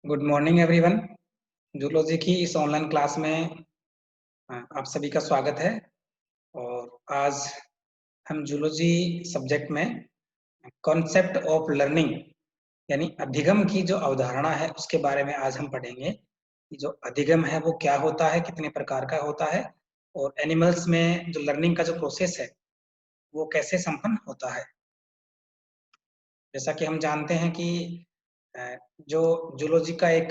Good morning everyone. Zoology की इस online class में आप सभी का स्वागत है। और आज हम जूलॉजी सब्जेक्ट में कॉन्सेप्ट ऑफ लर्निंग यानी अधिगम की जो अवधारणा है उसके बारे में आज हम पढ़ेंगे कि जो अधिगम है वो क्या होता है, कितने प्रकार का होता है और एनिमल्स में जो लर्निंग का जो प्रोसेस है वो कैसे संपन्न होता है। जैसा कि हम जानते हैं कि जो जूलॉजी का एक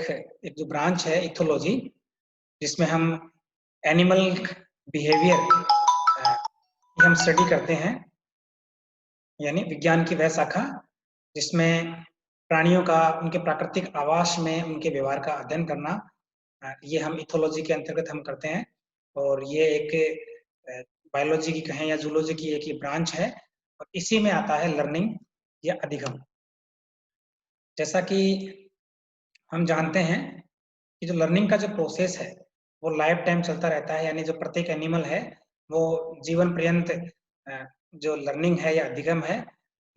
जो ब्रांच है इथोलॉजी, जिसमें हम एनिमल बिहेवियर की हम स्टडी करते हैं, यानी विज्ञान की वह शाखा जिसमें प्राणियों का उनके प्राकृतिक आवास में उनके व्यवहार का अध्ययन करना, ये हम इथोलॉजी के अंतर्गत हम करते हैं। और ये एक बायोलॉजी की कहें या जूलॉजी की एक ही ब्रांच है और इसी में आता है लर्निंग या अधिगम। जैसा कि हम जानते हैं कि जो लर्निंग का जो प्रोसेस है वो लाइफ टाइम चलता रहता है, यानी जो प्रत्येक एनिमल है वो जीवन पर्यंत जो लर्निंग है या अधिगम है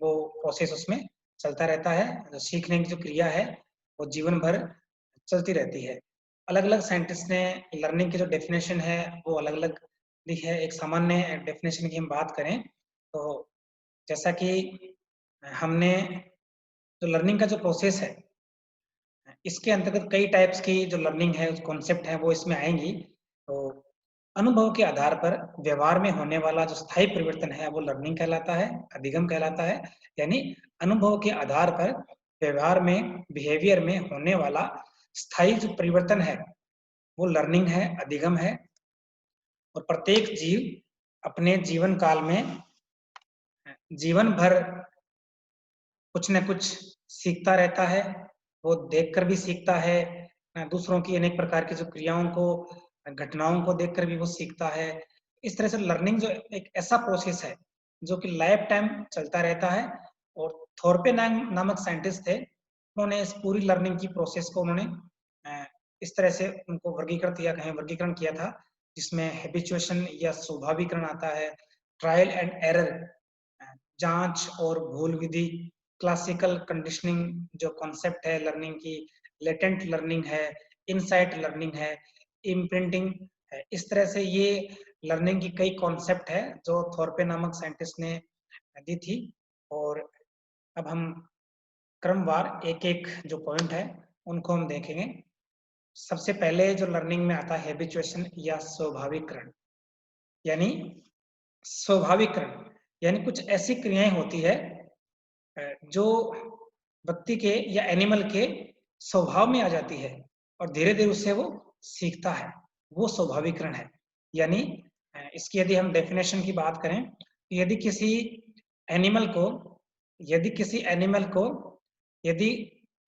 वो प्रोसेस उसमें चलता रहता है। जो सीखने की जो क्रिया है वो जीवन भर चलती रहती है। अलग अलग साइंटिस्ट ने लर्निंग की जो डेफिनेशन है वो अलग अलग दी है। एक सामान्य डेफिनेशन की हम बात करें तो जैसा कि हमने जो लर्निंग का जो प्रोसेस है इसके अंतर्गत कई टाइप्स की जो लर्निंग है, कॉन्सेप्ट है वो इसमें आएंगी। तो अनुभव के आधार पर व्यवहार में होने वाला जो स्थायी परिवर्तन है वो लर्निंग कहलाता है, अधिगम कहलाता है। यानी अनुभव के आधार पर व्यवहार में, बिहेवियर में होने वाला स्थायी जो परिवर्तन है वो लर्निंग है, अधिगम है। और प्रत्येक जीव अपने जीवन काल में जीवन भर कुछ न कुछ सीखता रहता है। वो देखकर भी सीखता है, दूसरों की अनेक प्रकार की जो क्रियाओं को, घटनाओं को देखकर भी वो सीखता है। इस तरह से लर्निंग जो एक ऐसा प्रोसेस है जो कि लाइफ टाइम चलता रहता है। और थॉर्पे नामक साइंटिस्ट थे, उन्होंने इस पूरी लर्निंग की प्रोसेस को उन्होंने इस तरह से उनको वर्गीकरण किया था, जिसमें हैबिचुएशन या स्वाभाविकरण आता है, ट्रायल एंड एरर, जांच और भूल विधि, क्लासिकल कंडीशनिंग जो कॉन्सेप्ट है लर्निंग की, लेटेंट लर्निंग है, इनसाइट लर्निंग है, इम्प्रिंटिंग है। इस तरह से ये लर्निंग की कई कॉन्सेप्ट है जो थॉर्पे नामक साइंटिस्ट ने दी थी। और अब हम क्रमवार एक एक जो पॉइंट है उनको हम देखेंगे। सबसे पहले जो लर्निंग में आता है हैबिचुएशन या स्वाभाविकरण, यानी स्वाभाविकरण यानी कुछ ऐसी क्रियाएं होती है जो व्यक्ति के या एनिमल के स्वभाव में आ जाती है और धीरे धीरे उससे वो सीखता है, वो स्वाभाविकरण है। यानी इसकी यदि हम डेफिनेशन की बात करें तो यदि किसी एनिमल को यदि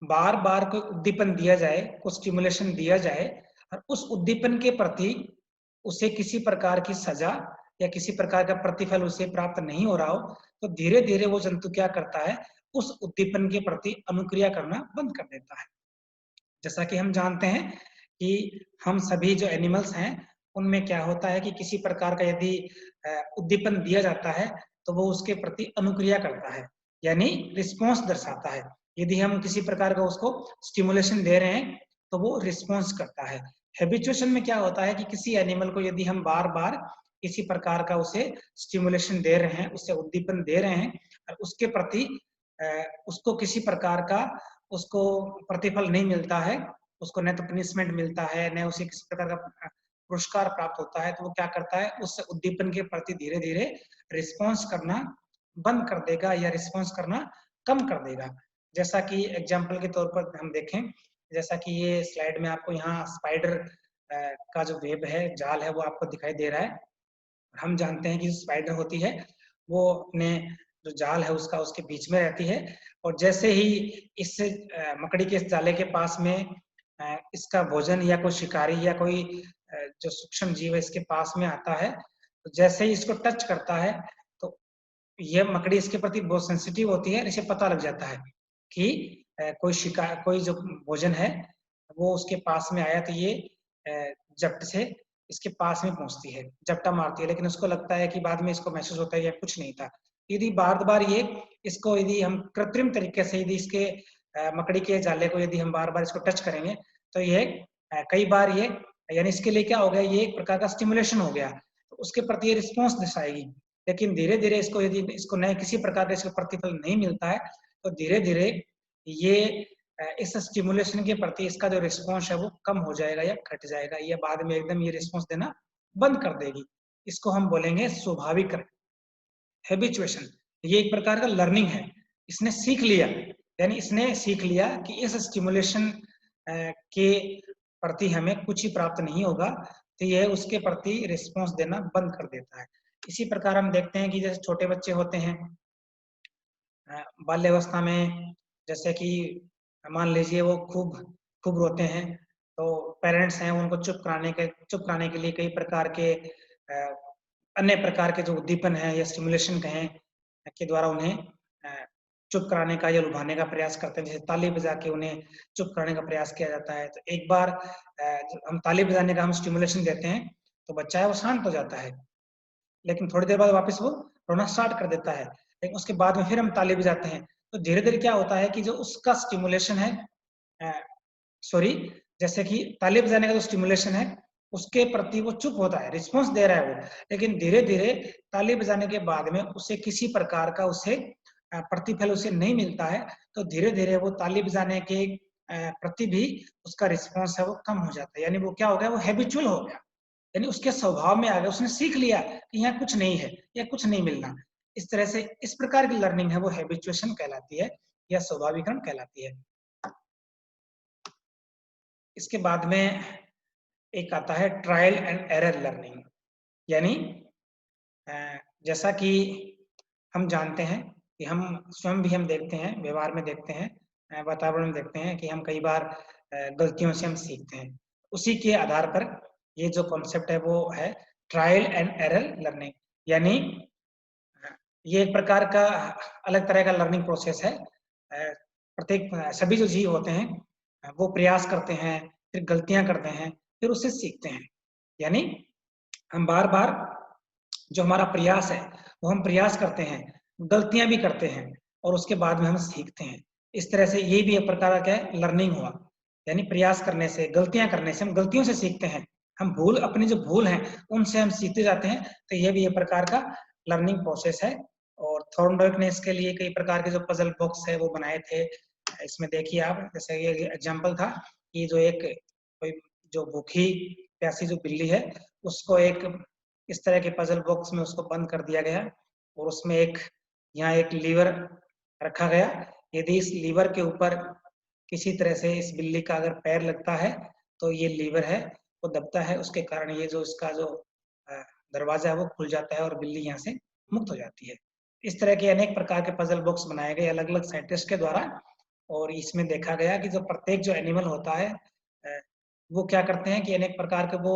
बार बार कोई उद्दीपन दिया जाए, कुछ स्टिमुलेशन दिया जाए और उस उद्दीपन के प्रति उसे किसी प्रकार की सजा या किसी प्रकार का प्रतिफल उसे प्राप्त नहीं हो रहा हो, तो धीरे धीरे वो जंतु क्या करता है, उस उद्दीपन के प्रति अनुक्रिया करना बंद कर देता है। जैसा कि हम जानते हैं कि हम सभी जो एनिमल्स हैं उनमें क्या होता है कि किसी प्रकार का यदि उद्दीपन दिया जाता है तो वो उसके प्रति अनुक्रिया करता है, यानी रिस्पॉन्स दर्शाता है। यदि हम किसी प्रकार का उसको स्टिमुलेशन दे रहे हैं तो वो रिस्पॉन्स करता है। हैबिचुएशन में क्या होता है कि किसी एनिमल को यदि हम बार बार किसी प्रकार का उसे स्टिमुलेशन दे रहे हैं, उसे उद्दीपन दे रहे हैं और उसके प्रति उसको किसी प्रकार का उसको प्रतिफल नहीं मिलता है, उसको न तो पनिशमेंट मिलता है न उसे किसी प्रकार का पुरस्कार प्राप्त होता है, तो वो क्या करता है, उस उद्दीपन के प्रति धीरे धीरे रिस्पॉन्स करना बंद कर देगा या रिस्पॉन्स करना कम कर देगा। जैसा कि एग्जाम्पल के तौर पर हम देखें, जैसा कि ये स्लाइड में आपको यहाँ स्पाइडर का जो वेब है, जाल है, वो आपको दिखाई दे रहा है। हम जानते हैं कि जो स्पाइडर होती है वो अपने जो जाल है उसका उसके बीच में रहती है और जैसे ही इस मकड़ी के इस जाले के पास में इसका भोजन या कोई शिकारी या कोई जो सूक्ष्म जीव है इसके पास में आता है, तो जैसे ही इसको टच करता है तो ये मकड़ी इसके प्रति बहुत सेंसिटिव होती है। इसे पता लग जाता है कि कोई जो भोजन है वो उसके पास में आया, तो ये झपट से इसके पास में पहुंचती है, झपटा मारती है। लेकिन उसको लगता है कि बाद में इसको महसूस होता है या कुछ नहीं था। यदि बार बार ये इसको यदि हम कृत्रिम तरीके से यदि इसके मकड़ी के जाले को यदि हम बार-बार इसको टच करेंगे, तो ये कई बार ये यानी इसके लिए क्या हो गया, ये एक प्रकार का स्टिमुलेशन हो गया, तो उसके प्रति ये रिस्पॉन्स दर्शाएगी। लेकिन धीरे-धीरे इसको यदि इसको नए किसी प्रकार का इसका प्रतिफल नहीं मिलता है, तो धीरे-धीरे ये इस स्टिमुलेशन के प्रति इसका जो रिस्पॉन्स है वो कम हो जाएगा या घट जाएगा, या बाद में एकदम ये रिस्पॉन्स देना बंद कर देगी। इसको हम बोलेंगे स्वाभाविकरण, हैबिचुएशन। ये एक प्रकार का लर्निंग है। इसने सीख लिया, यानी इसने सीख लिया कि इस स्टिमुलेशन के प्रति हमें कुछ ही प्राप्त नहीं होगा, तो यह उसके प्रति रिस्पॉन्स देना बंद कर देता है। इसी प्रकार हम देखते हैं कि जैसे छोटे बच्चे होते हैं, बाल्यावस्था में, जैसे कि मान लीजिए वो खूब खूब रोते हैं, तो पेरेंट्स हैं उनको चुप कराने के लिए कई प्रकार के अन्य प्रकार के जो उद्दीपन है या स्टिमुलेशन कहें के द्वारा उन्हें चुप कराने का या लुभाने का प्रयास करते हैं। जैसे ताली बजा के उन्हें चुप कराने का प्रयास किया जाता है। तो एक बार हम ताली बजाने का हम स्टिमुलेशन देते हैं, तो बच्चा है वो शांत हो जाता है, लेकिन थोड़ी देर बाद वापस वो रोना स्टार्ट कर देता है। लेकिन उसके बाद में फिर हम ताली बजाते हैं, तो धीरे-धीरे क्या होता है कि जो उसका स्टिमुलेशन है, सॉरी, जैसे कि ताली बजाने का जो स्टिमुलेशन है, उसके प्रति वो चुप होता है, रिस्पॉन्स दे रहा है वो। लेकिन धीरे-धीरे ताली बजाने के बाद में उसे किसी प्रकार का उसे प्रतिफल उसे नहीं मिलता है, तो धीरे-धीरे वो ताली बजाने के प्रति भी उसका रिस्पॉन्स है वो कम हो जाता है। यानी वो क्या हो गया, वो हैबिचुअल हो गया। यानी उसके स्वभाव में आ गया, उसने सीख लिया कि यहाँ कुछ नहीं है या कुछ नहीं मिलना। इस तरह से इस प्रकार की लर्निंग है वो हैबिचुएशन कहलाती है या स्वाभाविकरण कहलाती है। इसके बाद में एक आता है ट्रायल एंड एरर लर्निंग, यानी जैसा कि हम जानते हैं कि हम स्वयं भी हम देखते हैं, व्यवहार में देखते हैं, वातावरण में देखते हैं कि हम कई बार गलतियों से हम सीखते हैं। उसी के आधार पर ये जो कॉन्सेप्ट है वो है ट्रायल एंड एरर लर्निंग, यानी ये एक प्रकार का अलग तरह का लर्निंग प्रोसेस है। प्रत्येक सभी जो जीव होते हैं वो प्रयास करते हैं, फिर गलतियां करते हैं, फिर उससे सीखते हैं। यानी हम बार-बार जो हमारा प्रयास है, वो हम प्रयास करते हैं, गलतियाँ भी करते हैं और उसके बाद में हम सीखते हैं। इस तरह से ये भी एक प्रकार का क्या है, लर्निंग हुआ। यानी प्रयास करने से, गलतियाँ करने से हम गलतियों से सीखते हैं। हम अपनी जो भूल हैं, उनसे हम सीखते जाते हैं, तो ये भी एक प्रकार का लर्निंग प्रोसेस है। और थॉर्नडाइक ने इसके लिए कई प्रकार के जो पज़ल बॉक्स है, वो बनाए थे। इसमें देखिए आप, जैसे ये एग्ज़ाम्पल था कि जो एक कोई जो भूखी, प्यासी जो बिल्ली है, उसको एक इस तरह के पज़ल बॉक्स में उसको बंद कर दिया गया और उसमें यहाँ एक लीवर रखा गया। यदि इस लीवर के ऊपर किसी तरह से इस बिल्ली का अगर पैर लगता है, तो ये लीवर है वो दबता है, उसके कारण ये जो इसका जो अ, दरवाज़ा है वो खुल जाता है और बिल्ली यहाँ से मुक्त हो जाती है। इस तरह के अनेक प्रकार के पज़ल बॉक्स बनाए गए अलग-अलग साइंटिस्ट के द्वारा, और इसमें देखा गया कि जो प्रत्येक जो एनिमल होता है, वो क्या करते हैं कि अनेक प्रकार के वो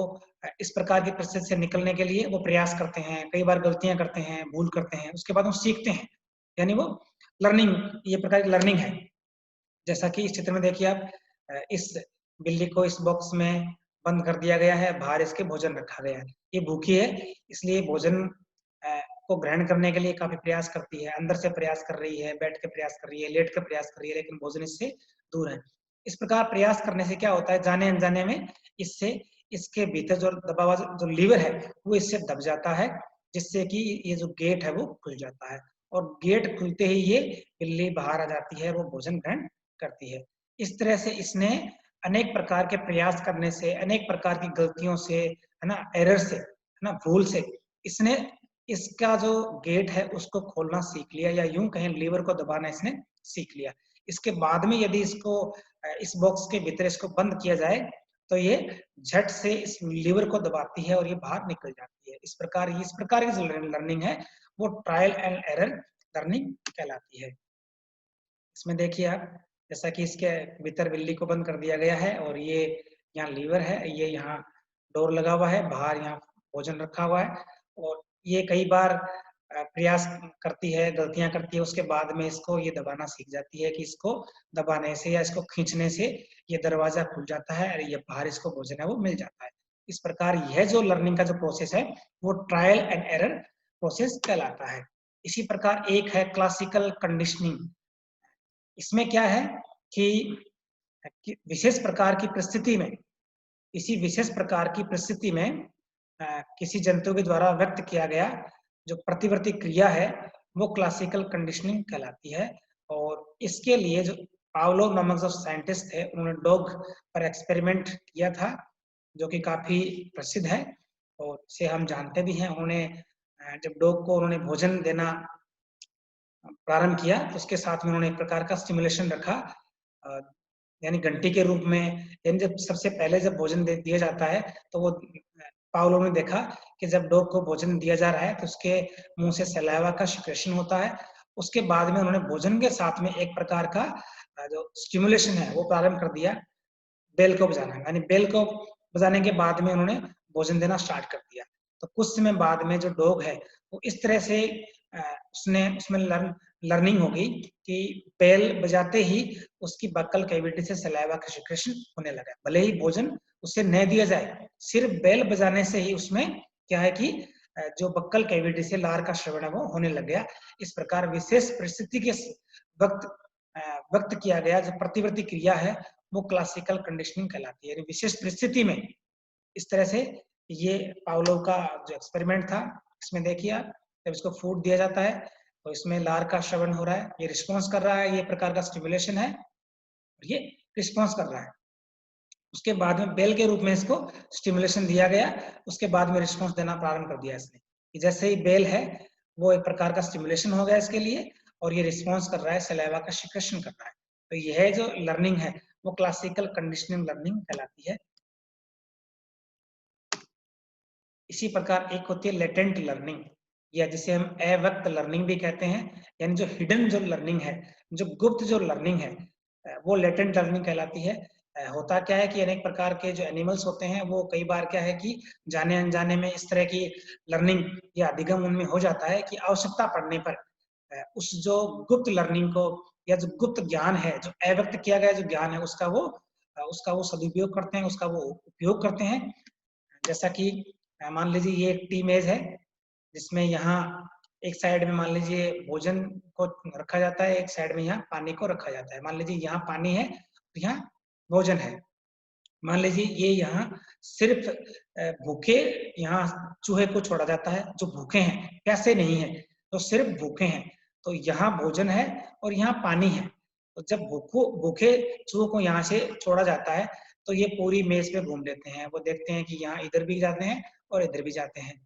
इस प्रकार की परिस्थिति से निकलने के लिए वो प्रयास करते हैं, कई बार गलतियाँ करते हैं, भूल करते हैं, उसके बाद वो सीखते हैं। यानी वो लर्निंग, ये प्रकार की लर्निंग है। जैसा कि इस चित्र में देखिए आप, इस बिल्ली को इस बॉक्स में बंद कर दिया गया है, बाहर इसके भोजन रखा गया है। ये भूखी है, इसलिए भोजन को ग्रहण करने के लिए काफ़ी प्रयास करती है, अंदर से प्रयास कर रही है, बैठ के प्रयास कर रही है, लेट के प्रयास कर रही है, लेकिन भोजन इससे दूर है। इस प्रकार प्रयास करने से क्या होता है, जाने-अनजाने में इससे इसके भीतर जो दबा हुआ जो लीवर है, वो इससे दब जाता है, जिससे कि ये जो गेट है वो खुल जाता है और गेट खुलते ही ये बिल्ली बाहर आ जाती है, वो भोजन ग्रहण करती है। इस तरह से इसने अनेक प्रकार के प्रयास करने से, अनेक प्रकार की गलतियों से, है ना, एरर से, है ना, भूल से, इसने इसका जो गेट है उसको खोलना सीख लिया, या यूँ कहें लीवर को दबाना इसने सीख लिया। इसके बाद में यदि इसको इस बॉक्स के भीतर इसको बंद किया जाए, तो ये झट से इस लीवर को दबाती है और ये बाहर निकल जाती है। इस प्रकार की जो लर्निंग है, वो ट्रायल एंड एरर लर्निंग कहलाती है। इसमें देखिए आप, जैसा कि इसके भीतर बिल्ली को बंद कर दिया गया है और ये यहाँ लीवर है, ये यहाँ डोर लगा हुआ है, बाहर यहाँ भोजन रखा हुआ है और ये कई बार प्रयास करती है, गलतियाँ करती है, उसके बाद में इसको ये दबाना सीख जाती है कि इसको दबाने से या इसको खींचने से ये दरवाज़ा खुल जाता है और ये बाहर इसको भोजन है वो मिल जाता है। इस प्रकार यह जो लर्निंग का जो प्रोसेस है, वो ट्रायल एंड एरर प्रोसेस कहलाता है। इसी प्रकार एक है क्लासिकल कंडीशनिंग। इसमें क्या है कि विशेष प्रकार की परिस्थिति में, इसी विशेष प्रकार की परिस्थिति में किसी जंतु के द्वारा व्यक्त किया गया जो प्रतिवर्ती क्रिया है वो क्लासिकल कंडीशनिंग कहलाती है। और इसके लिए जो पावलोव नामक जो साइंटिस्ट थे उन्होंने डॉग पर एक्सपेरिमेंट किया था जो कि काफी प्रसिद्ध है और इसे हम जानते भी हैं। उन्होंने जब डॉग को उन्होंने भोजन देना प्रारंभ किया तो उसके साथ में उन्होंने एक प्रकार का स्टिमुलेशन रखा, यानी घंटी के रूप में। यानी जब सबसे पहले जब भोजन दिया जाता है तो वो पावलोव ने देखा कि जब डॉग को भोजन दिया जा रहा है तो उसके मुंह से सलाइवा का सिक्रेशन होता है। उसके बाद में उन्होंने भोजन के साथ में एक प्रकार का जो स्टिमुलेशन है वो प्रारंभ कर दिया, बेल को बजाना। यानी बेल को बजाने के बाद में उन्होंने भोजन देना स्टार्ट कर दिया। तो कुछ समय बाद में जो डॉग है वो इस तरह से उसमें लर्निंग होगी कि बेल बजाते ही उसकी बक्कल कैविटी से सलाइवा का सिक्रेशन होने लगा। भले ही भोजन उसे न दिया जाए, सिर्फ बेल बजाने से ही उसमें क्या है कि जो बक्कल कैविटी से लार का श्रवण है वो होने लग गया। इस प्रकार विशेष परिस्थिति के वक्त किया गया जो प्रतिवर्ती क्रिया है वो क्लासिकल कंडीशनिंग कहलाती है। यानी विशेष परिस्थिति में इस तरह से ये पावलोव का जो एक्सपेरिमेंट था, इसमें देखिए आप जब इसको फूड दिया जाता है तो इसमें लार का श्रवण हो रहा है, ये रिस्पॉन्स कर रहा है, ये प्रकार का स्टिमुलेशन है और ये रिस्पॉन्स कर रहा है। उसके बाद में बेल के रूप में इसको स्टिमुलेशन दिया गया, उसके बाद में रिस्पॉन्स देना प्रारंभ कर दिया इसने कि जैसे ही बेल है वो एक प्रकार का स्टिमुलेशन हो गया इसके लिए और ये रिस्पॉन्स कर रहा है, सलाइवा का सिक्रेशन कर रहा है। तो यह जो लर्निंग है वो क्लासिकल कंडीशनिंग लर्निंग कहलाती है। इसी प्रकार एक होती है लेटेंट लर्निंग या जिसे हम अव्यक्त लर्निंग भी कहते हैं, यानी जो हिडन जो लर्निंग है, जो गुप्त जो लर्निंग है वो लेटेंट लर्निंग कहलाती है। होता क्या है कि अनेक प्रकार के जो एनिमल्स होते हैं वो कई बार क्या है कि जाने अनजाने में इस तरह की लर्निंग या अधिगम उनमें हो जाता है कि आवश्यकता पड़ने पर उस जो गुप्त लर्निंग को या जो गुप्त ज्ञान है, जो अव्यक्त किया गया जो ज्ञान है उसका वो सदुपयोग करते हैं, उसका वो उपयोग करते हैं। जैसा कि मान लीजिए ये एक टी मेज है जिसमें यहाँ एक साइड में मान लीजिए भोजन को रखा जाता है, एक साइड में यहाँ पानी को रखा जाता है। मान लीजिए यहाँ पानी है, यहाँ भोजन है। मान लीजिए ये यहाँ सिर्फ भूखे यहाँ चूहे को छोड़ा जाता है जो भूखे हैं, प्यासे नहीं है, तो सिर्फ भूखे हैं। तो यहाँ भोजन है और यहाँ पानी है। तो जब भूखे चूहों को यहाँ से छोड़ा जाता है तो ये पूरी मेज पे घूम लेते हैं, वो देखते हैं कि यहाँ इधर भी जाते हैं और इधर भी जाते हैं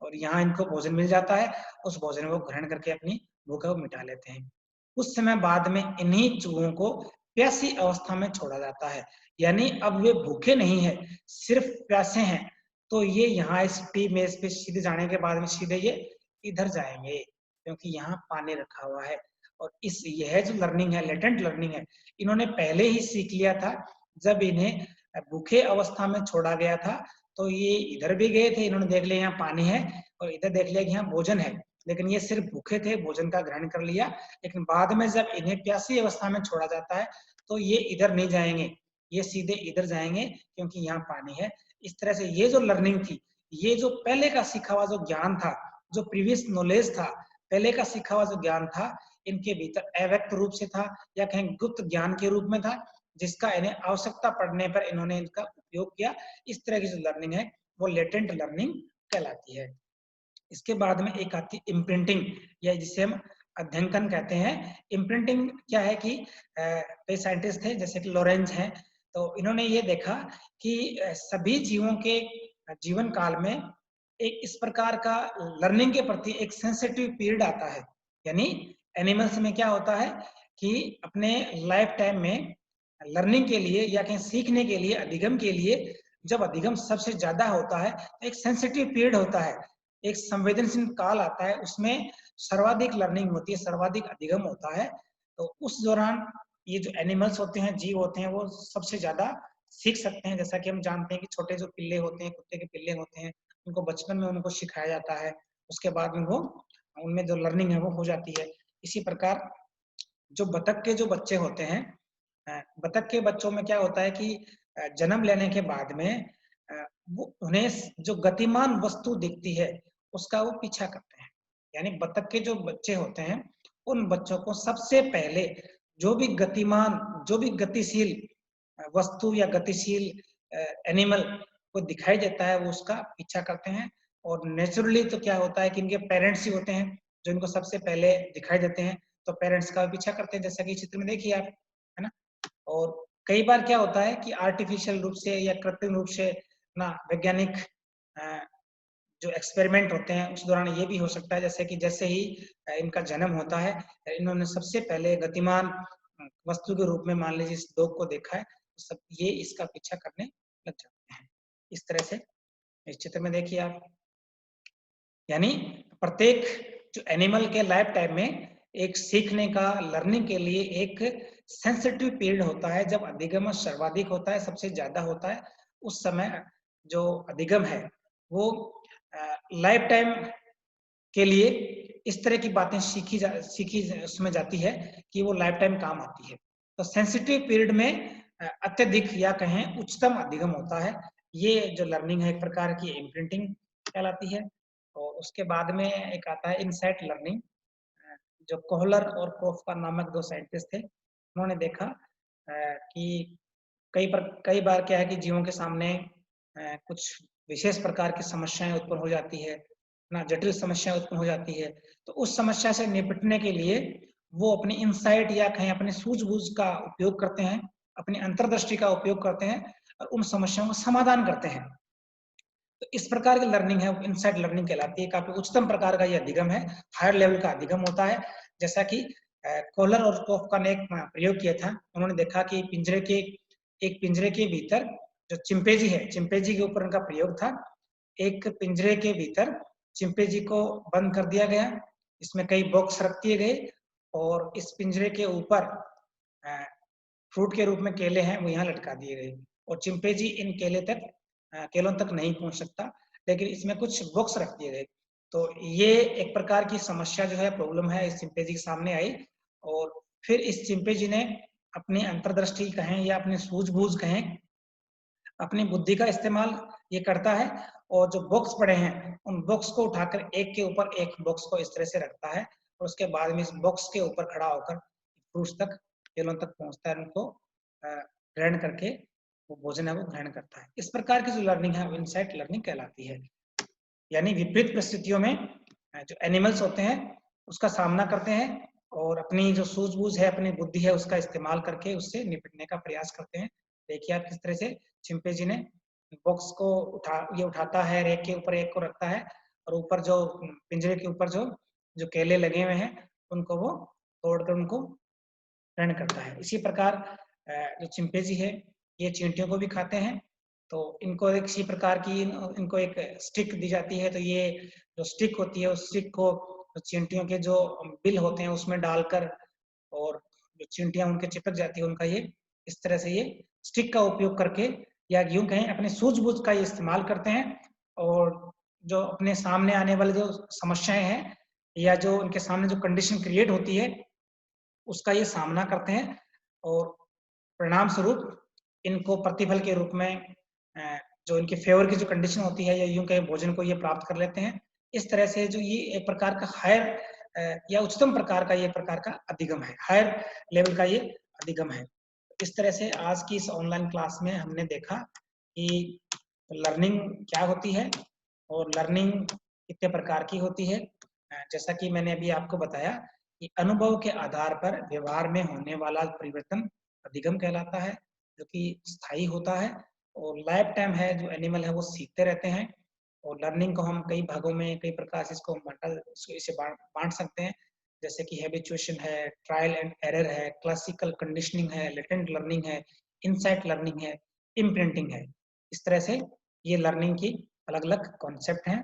और यहाँ इनको भोजन मिल जाता है, उस भोजन को ग्रहण करके अपनी भूख को मिटा लेते हैं। कुछ समय बाद में इन्हीं चूहों को प्यासी अवस्था में छोड़ा जाता है, यानी अब वे भूखे नहीं है, सिर्फ प्यासे हैं। तो ये यहाँ इस टी मेज पे सीधे जाने के बाद में सीधे ये इधर जाएंगे क्योंकि यहाँ पानी रखा हुआ है। और यह जो लर्निंग है, लेटेंट लर्निंग है, इन्होंने पहले ही सीख लिया था। जब इन्हें भूखे अवस्था में छोड़ा गया था तो ये इधर भी गए थे, इन्होंने देख लिया यहाँ पानी है और इधर देख लिया कि यहाँ भोजन है, लेकिन ये सिर्फ भूखे थे, भोजन का ग्रहण कर लिया। लेकिन बाद में जब इन्हें प्यासी अवस्था में छोड़ा जाता है तो ये इधर नहीं जाएंगे, ये सीधे इधर जाएंगे क्योंकि यहाँ पानी है। इस तरह से ये जो लर्निंग थी, ये जो पहले का सीखा हुआ जो ज्ञान था, जो प्रीवियस नॉलेज था, पहले का सीखा हुआ जो ज्ञान था, इनके भीतर अव्यक्त रूप से था या कहीं गुप्त ज्ञान के रूप में था, जिसका इन्हें आवश्यकता पड़ने पर इन्होंने इनका उपयोग किया। इस तरह की जो लर्निंग है वो लेटेंट लर्निंग कहलाती है। इसके बाद में एक आती है इम्प्रिंटिंग या जिसे हम अध्ययन कहते हैं। इम्प्रिंटिंग क्या है कि कई साइंटिस्ट थे जैसे कि लॉरेंज हैं, तो इन्होंने ये देखा कि सभी जीवों के जीवन काल में एक इस प्रकार का लर्निंग के प्रति एक सेंसिटिव पीरियड आता है। यानी एनिमल्स में क्या होता है कि अपने लाइफ टाइम में लर्निंग के लिए या कहीं सीखने के लिए, अधिगम के लिए, जब अधिगम सबसे ज्यादा होता है तो एक सेंसिटिव पीरियड होता है, एक संवेदनशील काल आता है, उसमें सर्वाधिक लर्निंग होती है, सर्वाधिक अधिगम होता है। तो उस दौरान ये जो एनिमल्स होते हैं, जीव होते हैं, वो सबसे ज्यादा सीख सकते हैं। जैसा कि हम जानते हैं कि छोटे जो पिल्ले होते हैं, कुत्ते के पिल्ले होते हैं, उनको बचपन में उनको सिखाया जाता है, उसके बाद में वो उनमें जो लर्निंग है वो हो जाती है। इसी प्रकार जो बतख के जो बच्चे होते हैं, बतख के बच्चों में क्या होता है कि जन्म लेने के बाद में वो उन्हें जो गतिमान वस्तु दिखती है उसका वो पीछा करते हैं। यानी बतख के जो बच्चे होते हैं उन बच्चों को सबसे पहले जो भी गतिमान जो भी गतिशील वस्तु या गतिशील एनिमल को दिखाई देता है वो उसका पीछा करते हैं। और नेचुरली तो क्या होता है कि इनके पेरेंट्स ही होते हैं जो इनको सबसे पहले दिखाई देते हैं, तो पेरेंट्स का पीछा करते हैं, जैसा कि चित्र में देखिए आप, है ना। और कई बार क्या होता है कि आर्टिफिशियल रूप से या कृत्रिम रूप से ना वैज्ञानिक जो एक्सपेरिमेंट होते हैं उस दौरान ये भी हो सकता है, जैसे कि जैसे ही इनका जन्म होता है, इन्होंने सबसे पहले गतिमान वस्तु के रूप में मान लीजिए इस डॉग को देखा है, तो सब ये इसका पीछा करने लग जाते हैं। इस तरह से इस चित्र में देखिए आप, यानी प्रत्येक जो एनिमल के लाइफ टाइम में एक सीखने का, लर्निंग के लिए एक सेंसिटिव पीरियड होता है, जब अधिगम सर्वाधिक होता है, सबसे ज्यादा होता है। उस समय जो अधिगम है वो लाइफ टाइम के लिए इस तरह की बातें सीखी उसमें जाती है कि वो लाइफ टाइम काम आती है। तो सेंसिटिव पीरियड में अत्यधिक या कहें उच्चतम अधिगम होता है। ये जो लर्निंग है एक प्रकार की इम्प्रिंटिंग कहलाती है। और उसके बाद में एक आता है इनसाइट लर्निंग, जो कोहलर और कोफका नामक दो साइंटिस्ट थे। उन्होंने देखा कि कई बार क्या है कि जीवों के सामने कुछ विशेष प्रकार की समस्याएं उत्पन्न हो जाती है ना, जटिल समस्याएं उत्पन्न हो जाती है। तो उस समस्या से निपटने के लिए वो अपनी इनसाइट या कहें अपने सूझबूझ का उपयोग करते हैं, अपनी अंतर्दृष्टि का उपयोग करते हैं और उन समस्याओं का समाधान करते हैं। तो इस प्रकार की लर्निंग है इनसाइट लर्निंग कहलाती है। काफी उच्चतम प्रकार का ये अधिगम है, हायर लेवल का अधिगम होता है। जैसा कि कोहलर और कोफका ने एक प्रयोग किया था। उन्होंने देखा कि एक पिंजरे के भीतर जो चिंपैंजी है, चिंपैंजी के ऊपर उनका प्रयोग था। एक पिंजरे के भीतर चिंपैंजी को बंद कर दिया गया, इसमें कई बॉक्स रख दिए गए और इस पिंजरे के ऊपर फ्रूट के रूप में केले हैं वो यहाँ लटका दिए गए और चिंपैंजी इन केलों तक नहीं पहुंच सकता, लेकिन इसमें कुछ बॉक्स रख दिए गए। तो ये एक प्रकार की समस्या जो है, प्रॉब्लम है, इस चिंपैंजी के सामने आई। और फिर इस चिंपैंजी ने अपनी अंतर्दृष्टि कहें या अपनी सूझबूझ कहें, अपनी बुद्धि का इस्तेमाल ये करता है और जो बॉक्स पड़े हैं उन बॉक्स को उठाकर एक के ऊपर एक बॉक्स को इस तरह से रखता है और उसके बाद में इस बॉक्स के ऊपर खड़ा होकर फ्रूट्स तक, केलों तक पहुंचता है, उनको ग्रहण करके वो भोजन है वो ग्रहण करता है। इस प्रकार की जो लर्निंग है वो इनसाइट लर्निंग कहलाती है। यानी विपरीत परिस्थितियों में जो एनिमल्स होते हैं उसका सामना करते हैं और अपनी जो सूझबूझ है, अपनी बुद्धि है, उसका इस्तेमाल करके उससे निपटने का प्रयास करते हैं। देखिए आप किस तरह से चिंपैंजी ने बॉक्स को उठाता है, एक के ऊपर एक को रखता है और ऊपर जो पिंजरे के ऊपर जो केले लगे हुए हैं उनको वो तोड़कर उनको ग्रहण करता है। इसी प्रकार जो चिंपैंजी है ये चींटियों को भी खाते हैं। तो इनको एक इसी प्रकार की इनको एक स्टिक दी जाती है, तो ये जो स्टिक होती है उस स्टिक को चींटियों के जो बिल होते हैं उसमें डालकर और जो चींटियां उनके चिपक जाती है, उनका ये इस तरह से ये स्टिक का उपयोग करके या यूं कहें अपने सूझबूझ का ये इस्तेमाल करते हैं और जो अपने सामने आने वाले जो समस्याएं हैं या जो उनके सामने जो कंडीशन क्रिएट होती है उसका ये सामना करते हैं और परिणाम स्वरूप इनको प्रतिफल के रूप में जो इनके फेवर की जो कंडीशन होती है या यूं कहें भोजन को ये प्राप्त कर लेते हैं। इस तरह से जो ये एक प्रकार का हायर या उच्चतम प्रकार का ये प्रकार का अधिगम है, हायर लेवल का ये अधिगम है। इस तरह से आज की इस ऑनलाइन क्लास में हमने देखा कि लर्निंग क्या होती है और लर्निंग कितने प्रकार की होती है। जैसा कि मैंने अभी आपको बताया कि अनुभव के आधार पर व्यवहार में होने वाला परिवर्तन अधिगम कहलाता है, जो कि स्थायी होता है। और लाइफ टाइम है, जो एनिमल है वो सीखते रहते हैं। और लर्निंग को हम कई भागों में, कई प्रकार से इसको इसे बांट सकते हैं, जैसे कि हैबिचुएशन है, ट्रायल एंड एरर है, क्लासिकल कंडीशनिंग है, लेटेंट लर्निंग है, इनसाइट लर्निंग है, इम्प्रिंटिंग है। इस तरह से ये लर्निंग की अलग अलग कॉन्सेप्ट हैं